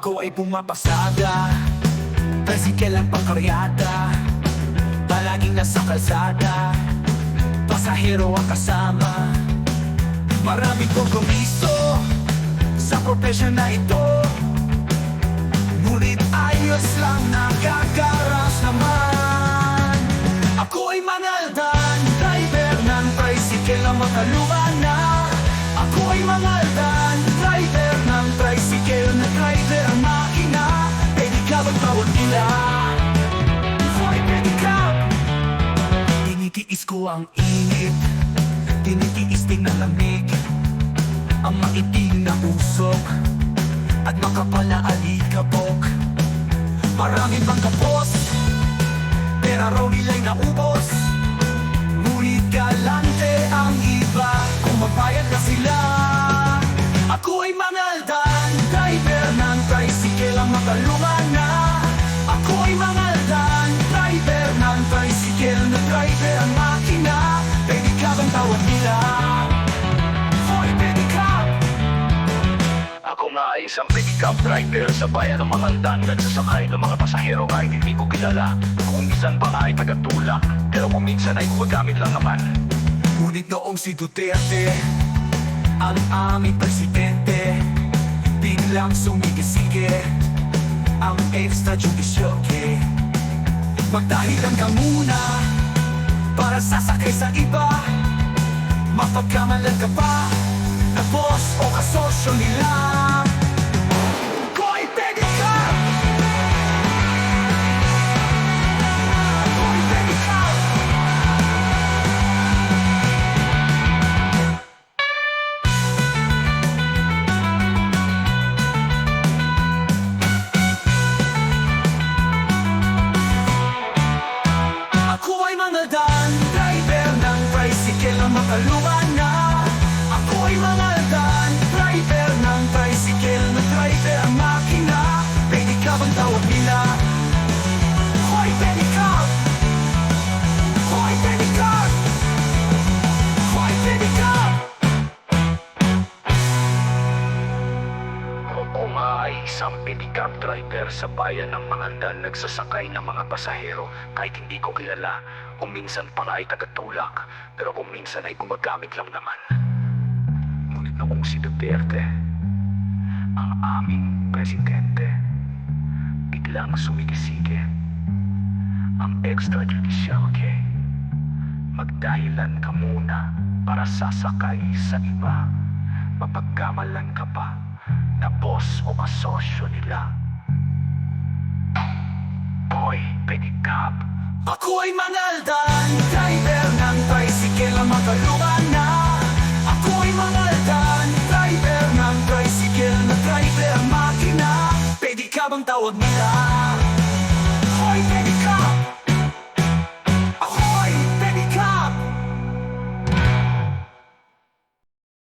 Ako ay pumapasada, tricycle ang pangkaryada, palaging nasa kalsada, pasahero ang kasama. Maraming kompromiso sa profesyon na ito, ngunit ayos lang nakakaras naman. Ako ay manaldan, driver ng tricycle na matalungan na. Ako ay mangaldan, driver ng tricycle na driver ang makina. Pedicab ang tawag nila, Hoy pedicab. Tinitiis ko ang init, tinitiis din ang lamig, ang maitim na usok at makapal na alikabok. Maraming bang kapos, pera raw nila'y naubos, ngunit galante ang iba kung magbayad na sila. Ako ay mangaldan, driver ng tricycle ang matalungan na. Ako ay mangaldan, driver ng tricycle na driver ang makina. Pedicab ang tawag nila, Hoy pedicab. Ako nga ay isang pedicab driver sa bayan ng Mangaldan, nagsasakay ng mga pasahero kahit hindi ko kilala. Kung minsan pa nga ay tagatulak, pero kung minsan ay gumagamit lang naman. Ngunit noong si Duterte, ang aming presidente, biglang sumigisige ang extrajudicial case. Magdahilan ka muna para sasakay sa iba, mapagkamalan ka pa na boss o kasosyo nila. Hoy pedicab! Hoy pedicab! Ako ay mangaldan, driver ng tricycle na matalungan na. Ako ay mangaldan, driver ng tricycle na driver ang makina. Pedicab ang tawag nila, Hoy pedicab! Hoy pedicab! Hoy pedicab! Ako nga ay isang pedicab driver sa bayan ng Mangaldan, nagsasakay ng mga pasahero kahit hindi ko kilala. Kung minsan pa nga ay tagatulak, pero kung minsan ay gumagamit lang naman. Ngunit noong si Duterte, ang aming presidente, biglang sumigisige ang extrajudicial case. Magdahilan ka muna para sasakay sa iba, mapagkamalan ka pa na boss o kasosyo nila. Hoy pedicab. Ako ay mangaldan, driver ng tricycle na matalungan na. Ako ay mangaldan, driver ng tricycle na driver ang makina. Pedicab ang tawag nila.